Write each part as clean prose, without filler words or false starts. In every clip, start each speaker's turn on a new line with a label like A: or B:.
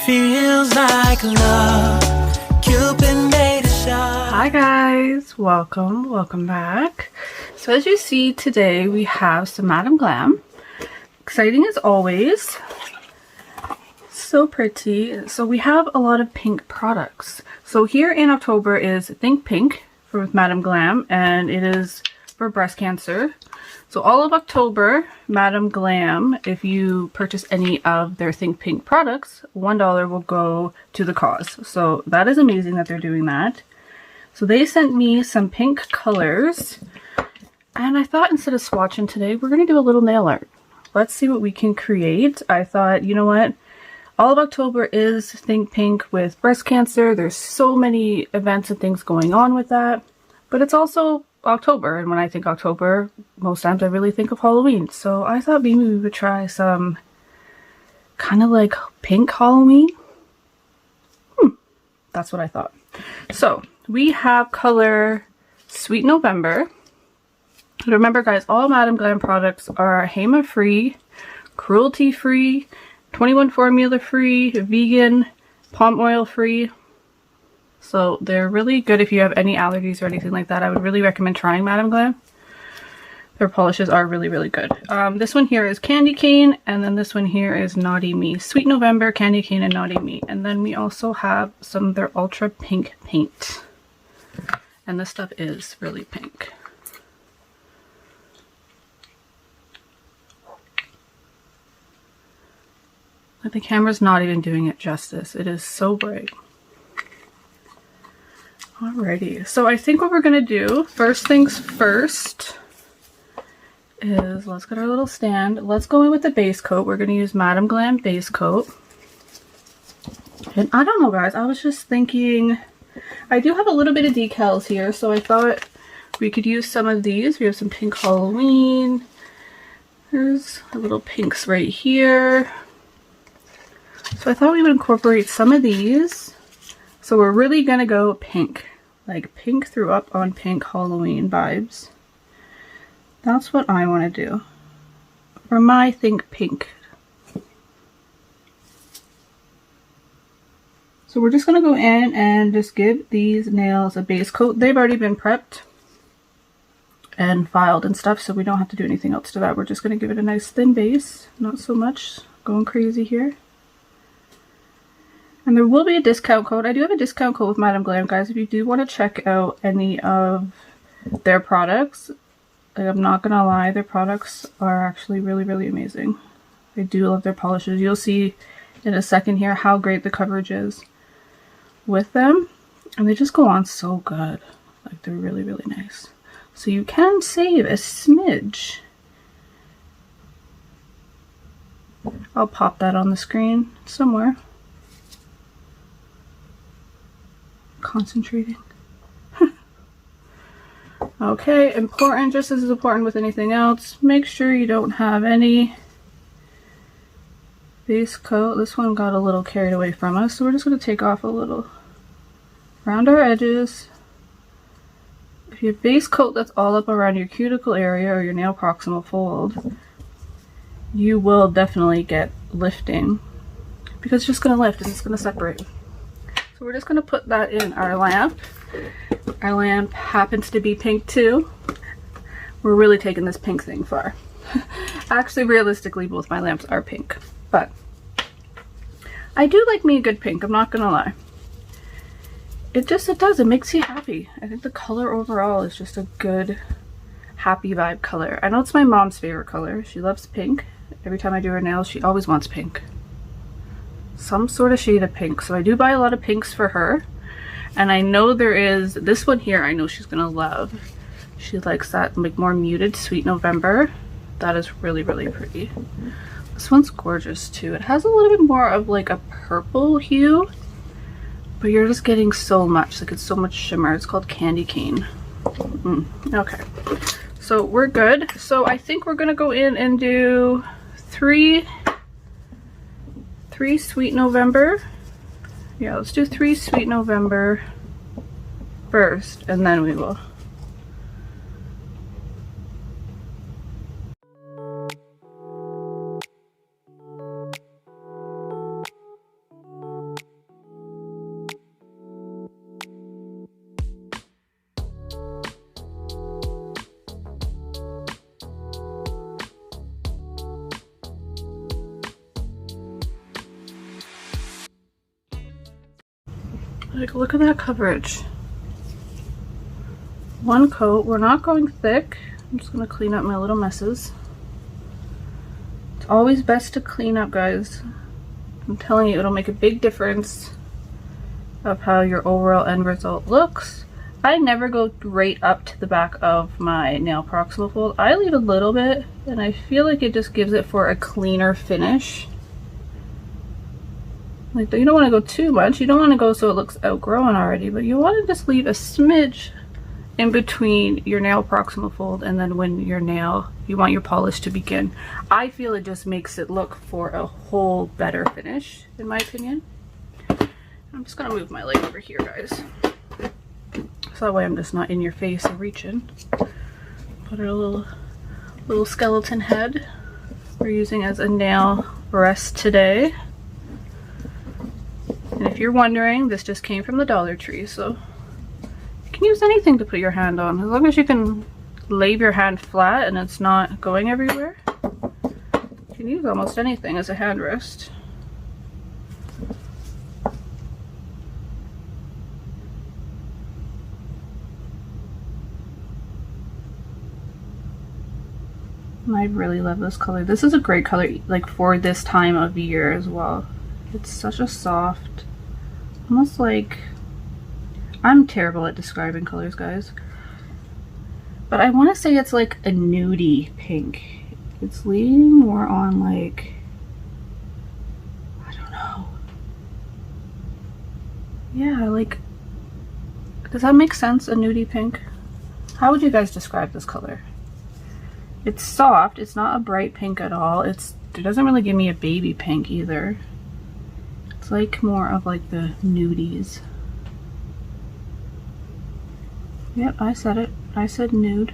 A: Feels like love. Cupid made a shot.
B: Hi guys, welcome back. So as you see today, we have some Madam Glam. Exciting as always. So pretty. So we have a lot of pink products. So here in October is Think Pink for Madam Glam, and it is for breast cancer. So all of October, Madam Glam, if you purchase any of their Think Pink products, $1 will go to the cause. So that is amazing that they're doing that. So they sent me some pink colors, and I thought instead of swatching today, we're going to do a little nail art. Let's see what we can create. I thought, you know what? All of October is Think Pink with breast cancer. There's so many events and things going on with that, but it's also October, and when I think October, most times I really think of Halloween. So I thought maybe we would try some kind of like pink Halloween. That's what I thought. So we have color Sweet November. Remember guys, all Madam Glam products are HEMA free, cruelty free, 21 formula free, vegan, palm oil free. So they're really good if you have any allergies or anything like that. I would really recommend trying Madam Glam. Their polishes are really, really good. This one here is Candy Cane, and then this one here is Naughty Me. Sweet November, Candy Cane, and Naughty Me. And then we also have some of their Ultra Pink paint. And this stuff is really pink. But the camera's not even doing it justice. It is so bright. Alrighty, so I think what we're gonna do, first things first, is let's get our little stand. Let's go in with the base coat. We're gonna use Madam Glam base coat. And I don't know guys, I was just thinking, I do have a little bit of decals here, so I thought we could use some of these. We have some pink Halloween. There's a little pinks right here. So I thought we would incorporate some of these. So we're really gonna go pink. Like pink threw up on pink Halloween vibes. That's what I want to do for my Think Pink. So we're just going to go in and just give these nails a base coat. They've already been prepped and filed and stuff, so we don't have to do anything else to that. We're just going to give it a nice thin base. Not so much going crazy here. And there will be a discount code. I do have a discount code with Madam Glam, guys. If you do want to check out any of their products, I'm not going to lie, their products are actually really, really amazing. I do love their polishes. You'll see in a second here how great the coverage is with them. And they just go on so good. Like, they're really, really nice. So you can save a smidge. I'll pop that on the screen somewhere. Concentrating. Okay, important, just as important with anything else, make sure you don't have any base coat. This one got a little carried away from us, so we're just going to take off a little around our edges. If you have base coat that's all up around your cuticle area or your nail proximal fold, you will definitely get lifting, because it's just going to lift and it's going to separate. So we're just going to put that in our lamp. Our lamp happens to be pink too. We're really taking this pink thing far. Actually, realistically, both my lamps are pink. But I do like me a good pink, I'm not going to lie. It makes you happy. I think the color overall is just a good, happy vibe color. I know it's my mom's favorite color. She loves pink. Every time I do her nails, she always wants pink. Some sort of shade of pink. So I do buy a lot of pinks for her. And I know there is this one here, I know she's gonna love. She likes that like more muted Sweet November. That is really, really pretty. This one's gorgeous too. It has a little bit more of like a purple hue, but you're just getting so much, like it's so much shimmer. It's called Candy Cane. Okay, so we're good. So I think we're gonna go in and do three Sweet November. Yeah, let's do 3 Sweet November first, and then we will. Like, look at that coverage. One coat. We're not going thick. I'm just gonna clean up my little messes. It's always best to clean up, guys. I'm telling you, it'll make a big difference of how your overall end result looks. I never go right up to the back of my nail proximal fold. I leave a little bit, and I feel like it just gives it for a cleaner finish. Like, you don't want to go too much. You don't want to go so it looks outgrown already, but you want to just leave a smidge in between your nail proximal fold and then when your nail, you want your polish to begin. I feel it just makes it look for a whole better finish, in my opinion. I'm just gonna move my leg over here, guys. So that way I'm just not in your face and reaching. Put a little skeleton head we're using as a nail rest today. And if you're wondering, this just came from the Dollar Tree, so you can use anything to put your hand on. As long as you can lay your hand flat and it's not going everywhere, you can use almost anything as a hand rest. And I really love this color. This is a great color, like, for this time of year as well. It's such a soft, almost like, I'm terrible at describing colors, guys, but I want to say it's like a nudie pink. It's leaning more on, like, I don't know. Yeah, like, does that make sense? A nudie pink? How would you guys describe this color? It's soft. It's not a bright pink at all. It doesn't really give me a baby pink either. It's like more of like the nudies. Yep, I said it. I said nude.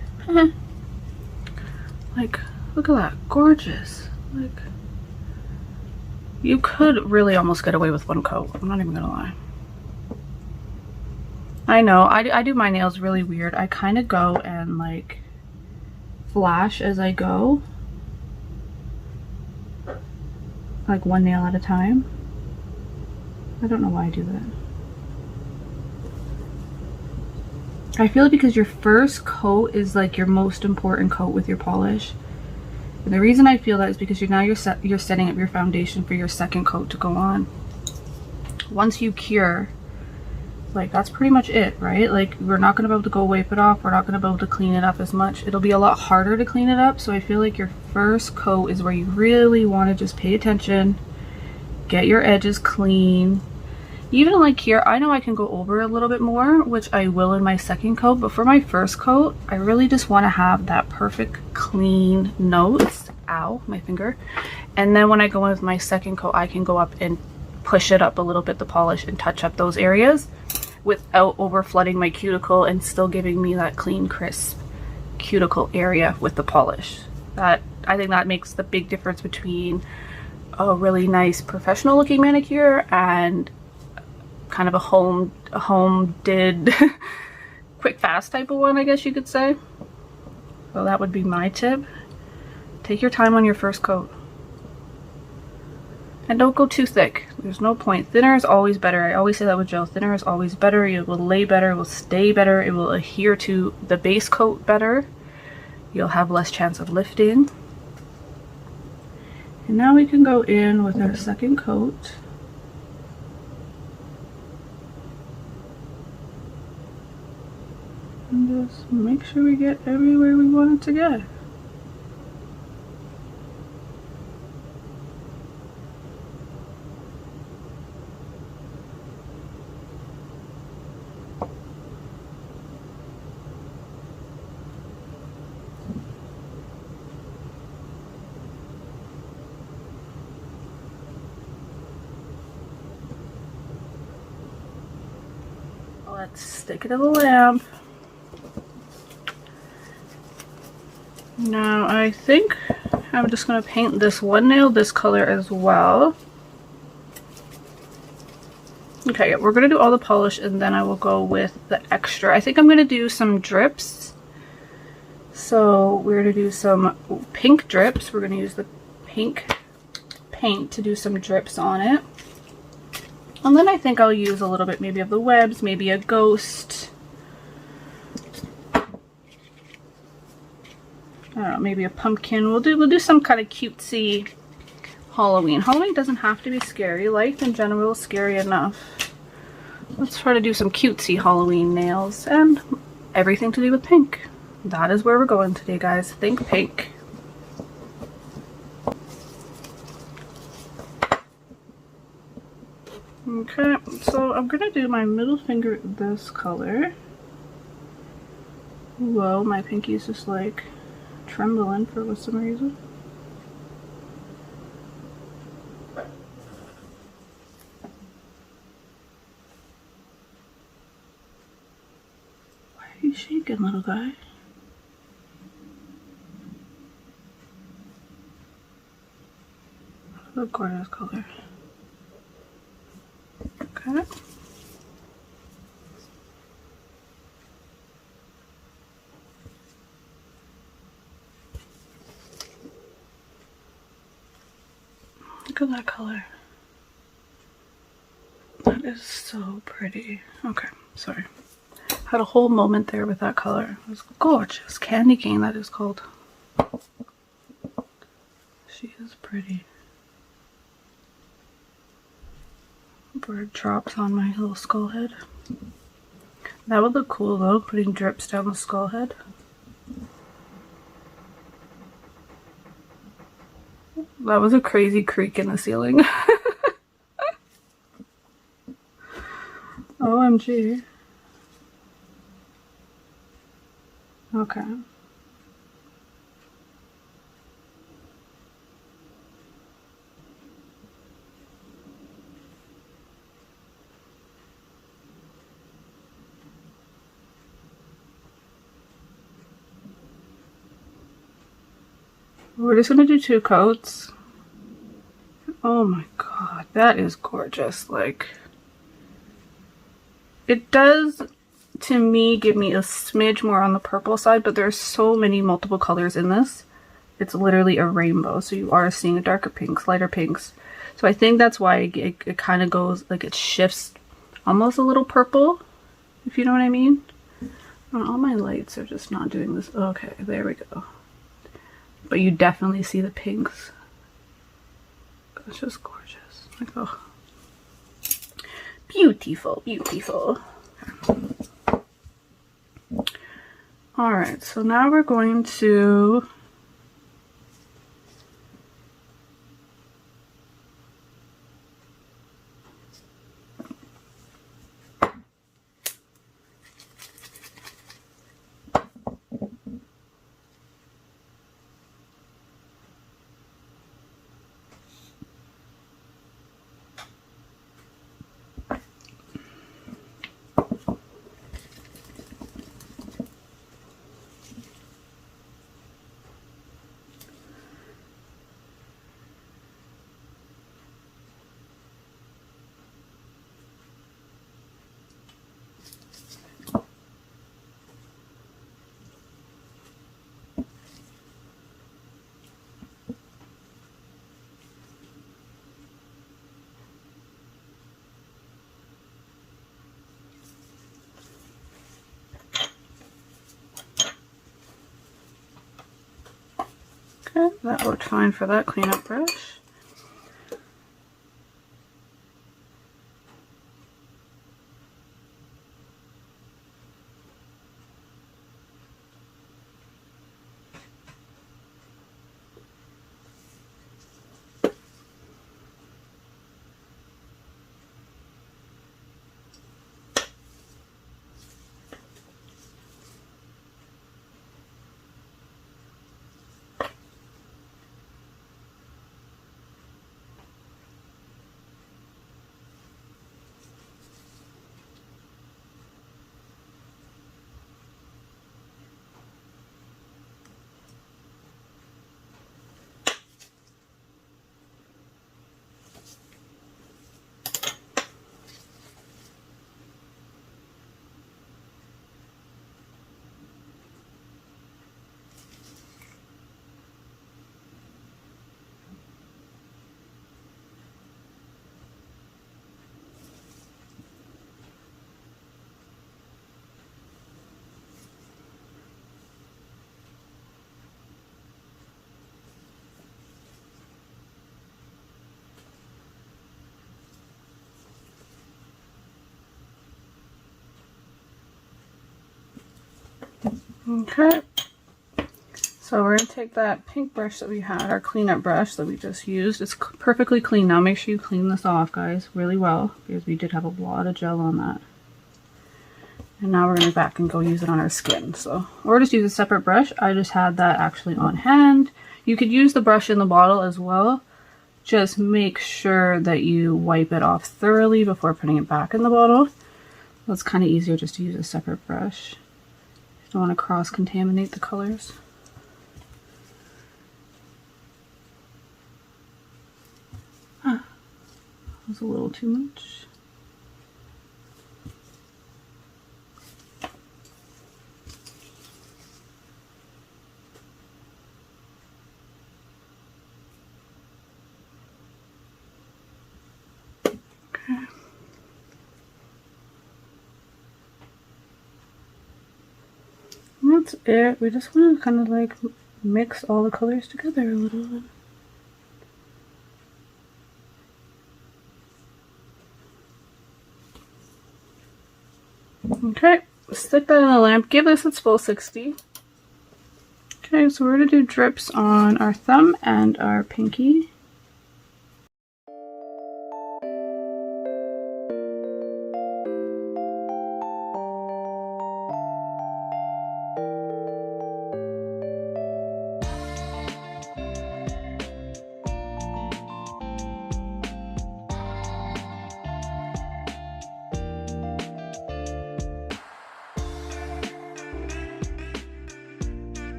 B: Like, look at that. Gorgeous. Like, you could really almost get away with one coat. I'm not even gonna lie. I know. I do my nails really weird. I kind of go and like flash as I go. Like one nail at a time. I don't know why I do that. I feel it because your first coat is like your most important coat with your polish. And the reason I feel that is because you're setting up your foundation for your second coat to go on. Once you cure, like, that's pretty much it, right? Like, we're not going to be able to go wipe it off. We're not going to be able to clean it up as much. It'll be a lot harder to clean it up. So I feel like your first coat is where you really want to just pay attention, get your edges clean. Even like here, I know I can go over a little bit more, which I will in my second coat, but for my first coat, I really just want to have that perfect clean notes. Ow, my finger. And then when I go in with my second coat, I can go up and push it up a little bit, the polish, and touch up those areas without over flooding my cuticle and still giving me that clean, crisp cuticle area with the polish. I think that makes the big difference between a really nice professional looking manicure and kind of a home did quick fast type of one, I guess you could say. So that would be my tip. Take your time on your first coat. And don't go too thick. There's no point. Thinner is always better. I always say that with gel. Thinner is always better. It will lay better. It will stay better. It will adhere to the base coat better. You'll have less chance of lifting. And now we can go in with our second coat. And just make sure we get everywhere we want it to get. Let's stick it in the lamp. Now I think I'm just going to paint this one nail this color as well. Okay, we're going to do all the polish and then I will go with the extra. I think I'm going to do some drips. So we're going to do some pink drips. We're going to use the pink paint to do some drips on it. And then I think I'll use a little bit maybe of the webs, maybe a ghost. I don't know, maybe a pumpkin. We'll do some kind of cutesy Halloween. Halloween doesn't have to be scary. Life in general is scary enough. Let's try to do some cutesy Halloween nails and everything to do with pink. That is where we're going today, guys. Think pink. Okay, so I'm gonna do my middle finger this color. Whoa, my pinky is just like trembling for some reason. Why are you shaking, little guy? What a gorgeous color. Okay. Look at that color. That is so pretty. Okay, sorry. Had a whole moment there with that color. It was gorgeous. Candy cane, that is called. She is pretty. Bird drops on my little skull head. That would look cool though, putting drips down the skull head. That was a crazy creak in the ceiling. OMG. Okay. We're just gonna do 2 coats. Oh my god, that is gorgeous. Like, it does, to me, give me a smidge more on the purple side, but there's so many multiple colors in this. It's literally a rainbow, so you are seeing darker pinks, lighter pinks. So I think that's why it kind of goes, like, it shifts almost a little purple, if you know what I mean. All my lights are just not doing this. Okay, there we go. But you definitely see the pinks. It's just gorgeous. Like, oh. Beautiful, beautiful. Alright, so now we're going to okay, that worked fine for that cleanup brush. Okay. So we're going to take that pink brush that we had, our cleanup brush that we just used. It's perfectly clean now. Make sure you clean this off, guys, really well, because we did have a lot of gel on that. And now we're going to go back and go use it on our skin. So, or just use a separate brush. I just had that actually on hand. You could use the brush in the bottle as well. Just make sure that you wipe it off thoroughly before putting it back in the bottle. So it's kind of easier just to use a separate brush. You don't want to cross-contaminate the colors. That was a little too much. Okay. And that's it. We just want to kind of like mix all the colors together a little bit. Okay, stick that in the lamp. Give this its full 60. Okay, so we're going to do drips on our thumb and our pinky.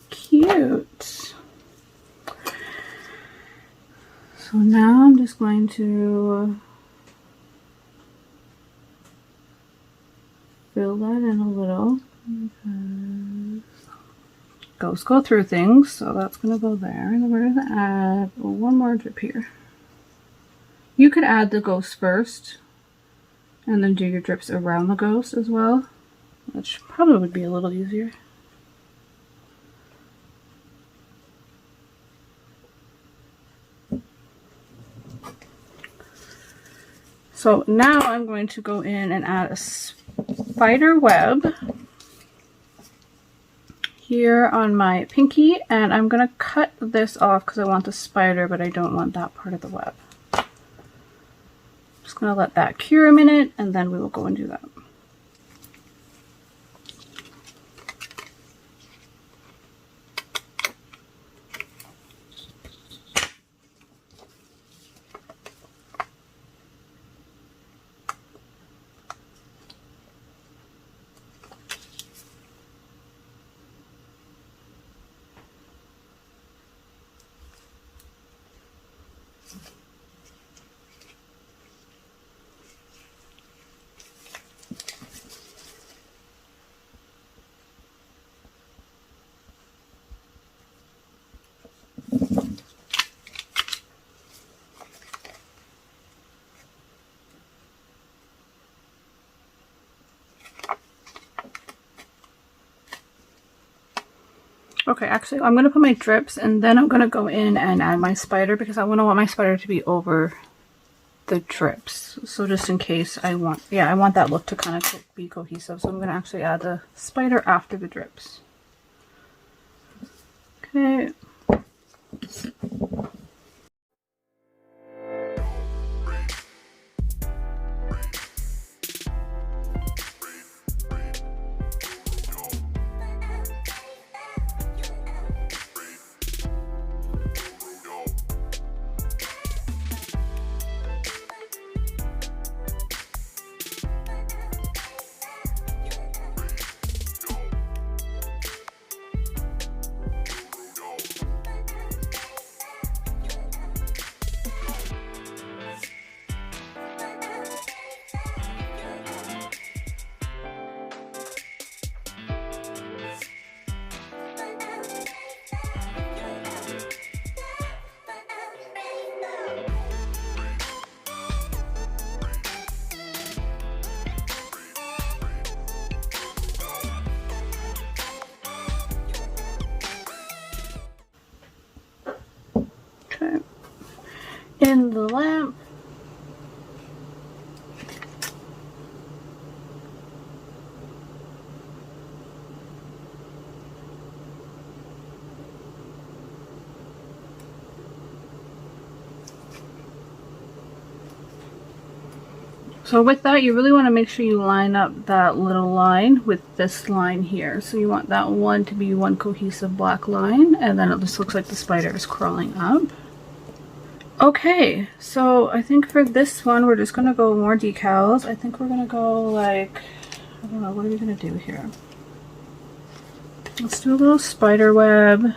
B: Cute. So now I'm just going to fill that in a little. Ghosts go through things, so that's going to go there. And then we're going to add one more drip here. You could add the ghost first and then do your drips around the ghost as well, which probably would be a little easier. So now I'm going to go in and add a spider web here on my pinky, and I'm going to cut this off because I want the spider, but I don't want that part of the web. Just going to let that cure a minute, and then we will go and do that. Okay, actually, I'm going to put my drips and then I'm going to go in and add my spider because I want my spider to be over the drips. So just in case I want that look to kind of be cohesive. So I'm going to actually add the spider after the drips. Okay. In the lamp. So with that, you really want to make sure you line up that little line with this line here. So you want that one to be one cohesive black line, and then it just looks like the spider is crawling up. Okay, so I think for this one, we're just going to go more decals. I think we're going to go like, I don't know, what are we going to do here? Let's do a little spider web.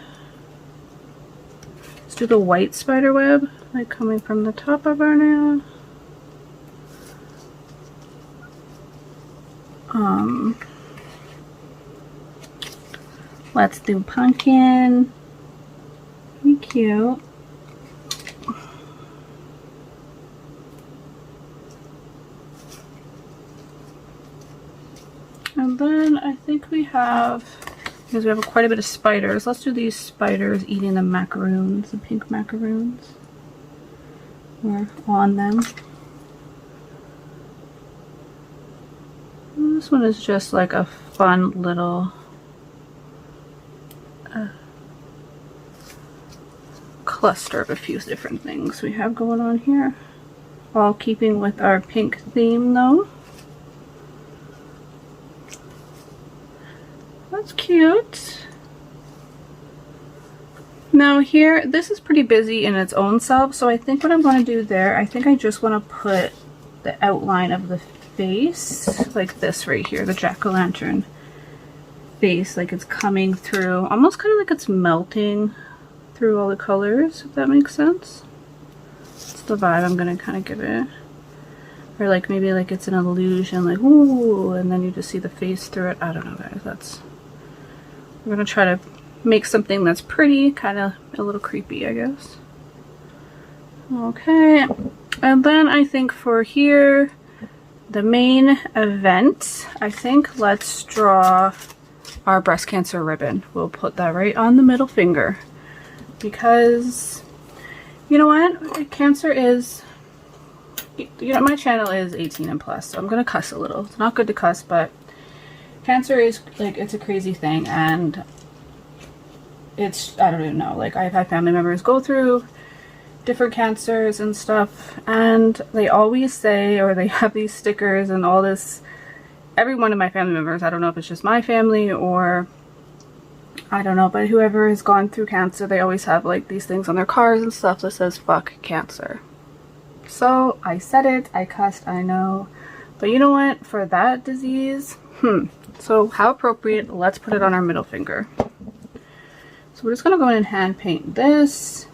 B: Let's do the white spider web, like coming from the top of our nail. Let's do pumpkin. Be cute. And then I think we have, because we have quite a bit of spiders, let's do these spiders eating the macaroons, the pink macaroons. We're on them. And this one is just like a fun little cluster of a few different things we have going on here. All keeping with our pink theme though. That's cute. Now here, this is pretty busy in its own self, so I think what I'm going to do there, I think I just want to put the outline of the face, like this right here, the jack-o'-lantern face, like it's coming through, almost kind of like it's melting through all the colors, if that makes sense. That's the vibe I'm going to kind of give it. Or like maybe like it's an illusion, like ooh, and then you just see the face through it. I don't know, guys. That's, we're going to try to make something that's pretty, kind of a little creepy, I guess. Okay, and then I think for here, the main event, I think let's draw our breast cancer ribbon. We'll put that right on the middle finger. Because, you know what, cancer is, you know, my channel is 18 and plus, so I'm gonna cuss a little. It's not good to cuss, but cancer is like, it's a crazy thing, and it's, I don't even know, like I've had family members go through different cancers and stuff, and they always say, or they have these stickers and all this, every one of my family members, I don't know if it's just my family or I don't know, but whoever has gone through cancer, they always have like these things on their cars and stuff that says fuck cancer. So I said it, I cussed, I know, but you know what, for that disease, so how appropriate, let's put it on our middle finger. So we're just gonna go in and hand paint this.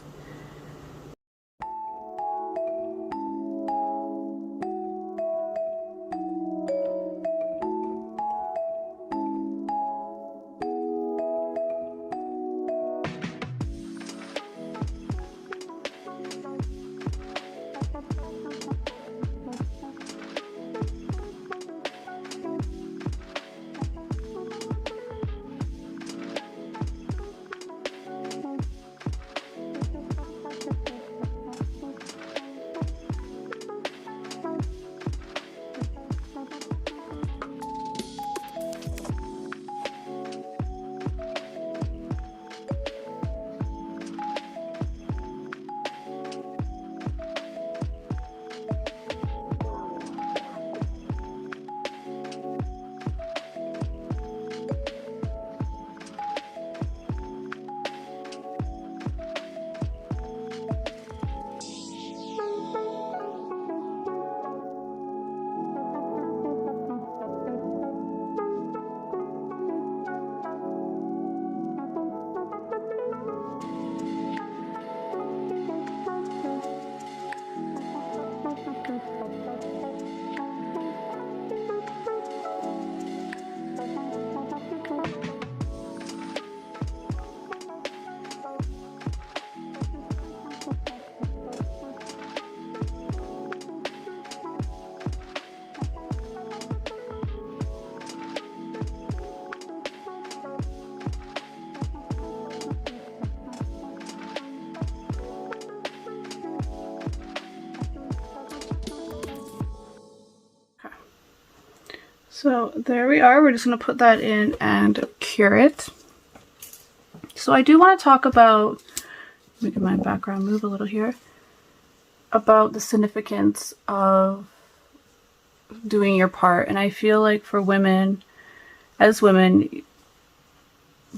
B: So there we are. We're just going to put that in and cure it. So I do want to talk about, make my background move a little here, about the significance of doing your part. And I feel like for women, as women,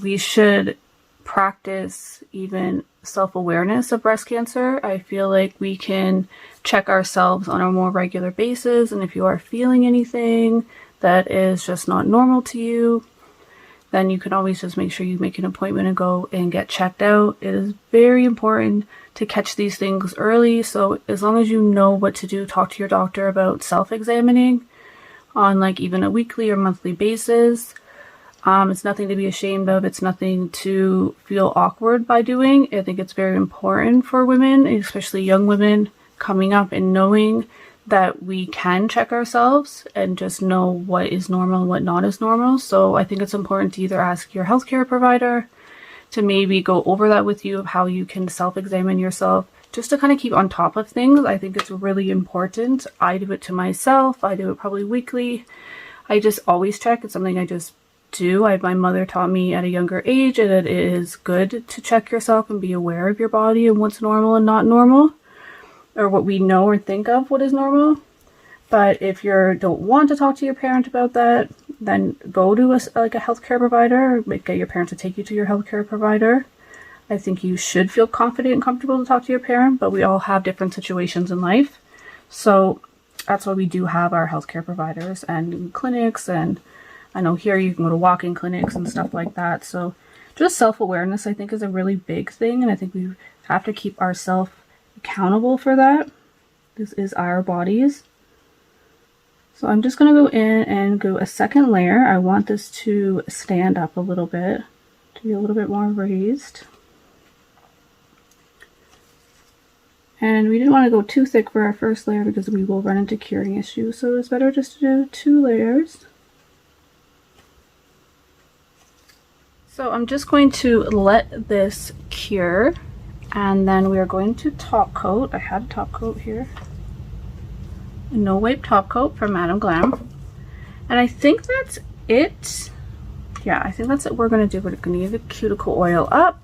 B: we should practice even self-awareness of breast cancer. I feel like we can check ourselves on a more regular basis, and if you are feeling anything that is just not normal to you, then you can always just make sure you make an appointment and go and get checked out. It is very important to catch these things early, so as long as you know what to do, talk to your doctor about self-examining on like even a weekly or monthly basis. It's nothing to be ashamed of. It's nothing to feel awkward by doing. I think it's very important for women, especially young women, coming up and knowing that we can check ourselves and just know what is normal and what not is normal. So I think it's important to either ask your healthcare provider to maybe go over that with you of how you can self-examine yourself, just to kind of keep on top of things. I think it's really important. I do it to myself. I do it probably weekly. I just always check. It's something I just do. My mother taught me at a younger age that it is good to check yourself and be aware of your body and what's normal and not normal, or what we know or think of what is normal. But if you don't want to talk to your parent about that, then go to a healthcare provider, or get your parents to take you to your healthcare provider. I think you should feel confident and comfortable to talk to your parent, but we all have different situations in life. So that's why we do have our healthcare providers and clinics, and I know here you can go to walk-in clinics and stuff like that. So just self-awareness, I think, is a really big thing, and I think we have to keep ourselves accountable for that. This is our bodies. So I'm just going to go in and go a second layer. I want this to stand up a little bit, to be a little bit more raised. And we didn't want to go too thick for our first layer because we will run into curing issues. So it's better just to do 2 layers. So I'm just going to let this cure, and then we are going to top coat. I had a top coat here. A no wipe top coat from Madam Glam. And I think that's it. Yeah, I think that's what we're going to do. We're going to get the cuticle oil up,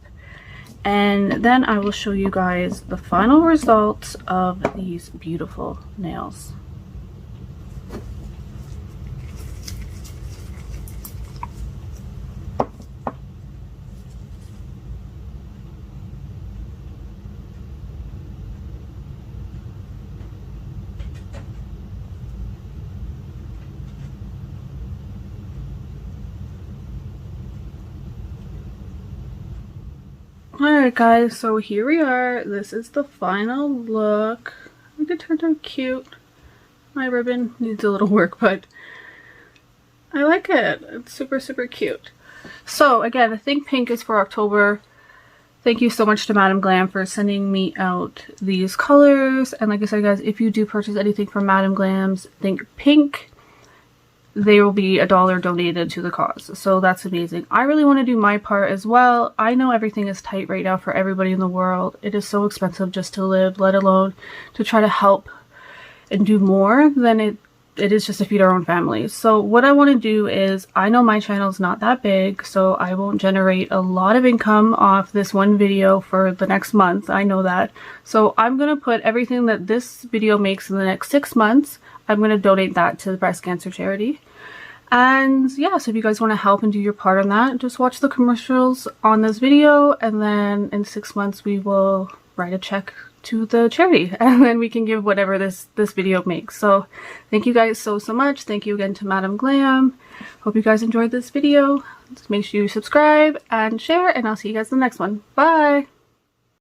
B: and then I will show you guys the final results of these beautiful nails. Alright guys, so here we are. This is the final look. I think it turned out cute. My ribbon needs a little work, but I like it. It's super, super cute. So again, I think pink is for October. Thank you so much to Madam Glam for sending me out these colors. And like I said guys, if you do purchase anything from Madam Glam's, think pink. There will be $1 donated to the cause. So that's amazing. I really want to do my part as well. I know everything is tight right now for everybody in the world. It is so expensive just to live, let alone to try to help and do more than it is just to feed our own families. So what I want to do is, I know my channel is not that big, so I won't generate a lot of income off this one video for the next month. I know that. So I'm going to put everything that this video makes in the next 6 months, I'm going to donate that to the breast cancer charity. And yeah, so if you guys want to help and do your part on that, just watch the commercials on this video, and then in 6 months we will write a check to the charity, and then we can give whatever this video makes. So thank you guys so much. Thank you again to Madam Glam. Hope you guys enjoyed this video. Just make sure you subscribe and share, and I'll see you guys in the next one. Bye!